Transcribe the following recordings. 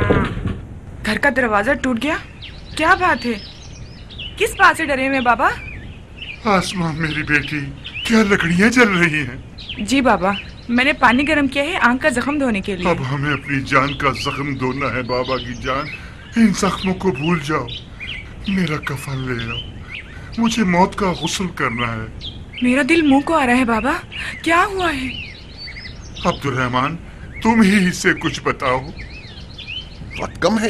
घर का दरवाजा टूट गया? क्या बात है? किस बात से डरे हुए बाबा? आसमा मेरी बेटी, क्या लकड़ियां जल रही हैं? जी बाबा, मैंने पानी गर्म किया है आंख का जख्म धोने के लिए। अब हमें अपनी जान का जख्म धोना है बाबा की जान। इन जख्मों को भूल जाओ। मेरा कफन ले आओ, मुझे मौत का गुस्ल करना है। मेरा दिल मुंह को आ रहा है बाबा, क्या हुआ है? अब्दुर्रहमान, तुम ही इससे कुछ बताओ। वक्त कम है,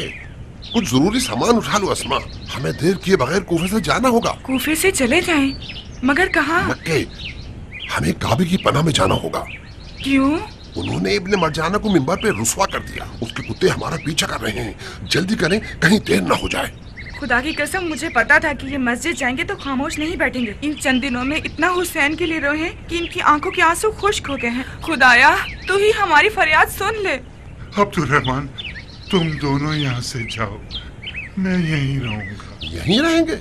कुछ जरूरी सामान उठा लो अस्मा। हमें देर किए बगैर कूफे से जाना होगा। कूफे से चले जाएं, मगर कहाँ? मक्के। हमें काबे की पनाह में जाना होगा। क्यों? उन्होंने इब्ने मरजाना को मिंबर पे रुस्वा कर दिया। उसके कुत्ते हमारा पीछा कर रहे हैं। जल्दी करें, कहीं देर ना हो जाए। खुदा की कसम, मुझे पता था कि ये मस्जिद जाएंगे तो खामोश नहीं बैठेंगे। इन चंद दिनों में इतना हुसैन के लिए रोए हैं कि इनकी आंखों के आंसू खुश्क हो गए हैं। खुदाया, तू ही हमारी फरियाद सुन ले। अब्दुर्रहमान, तुम दोनों यहाँ से जाओ, मैं यहीं रहूंगा। यहीं रहेंगे?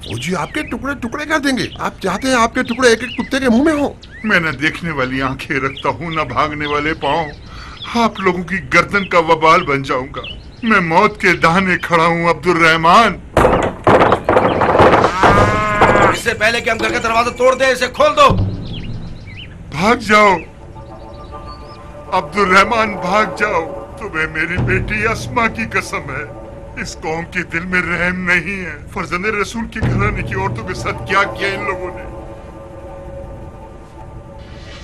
फौजी आपके टुकड़े टुकड़े कर देंगे। आप चाहते हैं आपके टुकड़े एक एक कुत्ते के मुंह में हो? मैं न देखने वाली आंखें रखता हूँ, न भागने वाले पाँव। आप लोगों की गर्दन का वबाल बन जाऊंगा। मैं मौत के दाने खड़ा हूँ अब्दुर्रहमान। इससे पहले कि हम घर का दरवाजा तोड़ दें, इसे खोल दो। भाग जाओ अब्दुर्रहमान, भाग जाओ। तुम्हें मेरी बेटी अस्मा की कसम है, इस कौम के दिल में रहम नहीं है। फर्जंदे रसूल के घराने की औरतों के साथ क्या किया इन लोगों ने।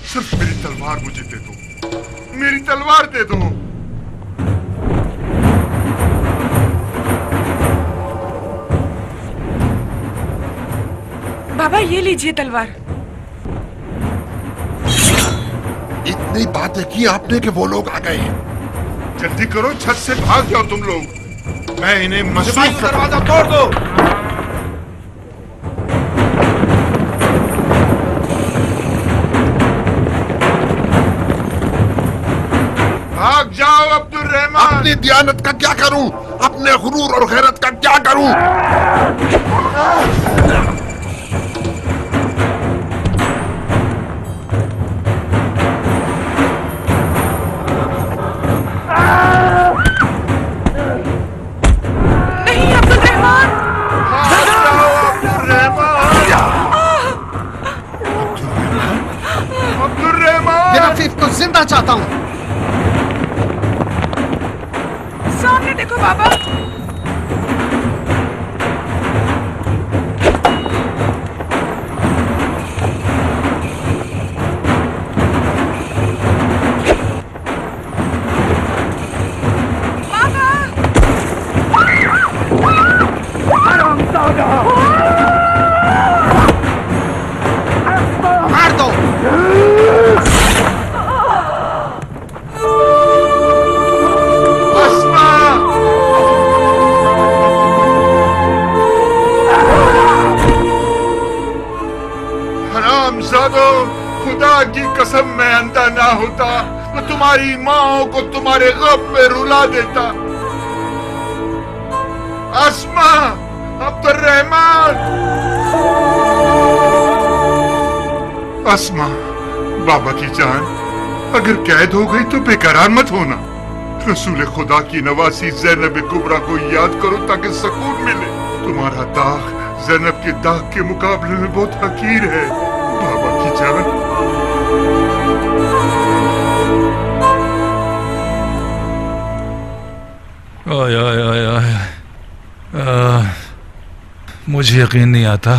सिर्फ मेरी तलवार मुझे दे दो, मेरी तलवार दे दो। बाबा, ये लीजिए तलवार। इतनी बातें की आपने कि वो लोग आ गए। जल्दी करो, छत से भाग जाओ तुम लोग। मैं इन्हें मसूफ दरवाजा तोड़ दो। भाग जाओ अब्दुर्रहमान। अपनी दियानत का क्या करूं? अपने गुरूर और गैरत का क्या करूं? जिंदा चाहता हूँ। सामने देखो बाबा। मार दो। खुदा की कसम, मैं अंधा ना होता तो तुम्हारी माओ को तुम्हारे गम में रुला देता। अस्मा, अब्दुर्रहमान। अस्मा, बाबा की जान, अगर कैद हो गई तो बेकरार मत होना। रसूल खुदा की नवासी ज़ैनब कुबरा को याद करो ताकि सुकून मिले। तुम्हारा दाग ज़ैनब के दाग के मुकाबले में बहुत हकीर है बाबा की जान। मुझे यकीन नहीं आता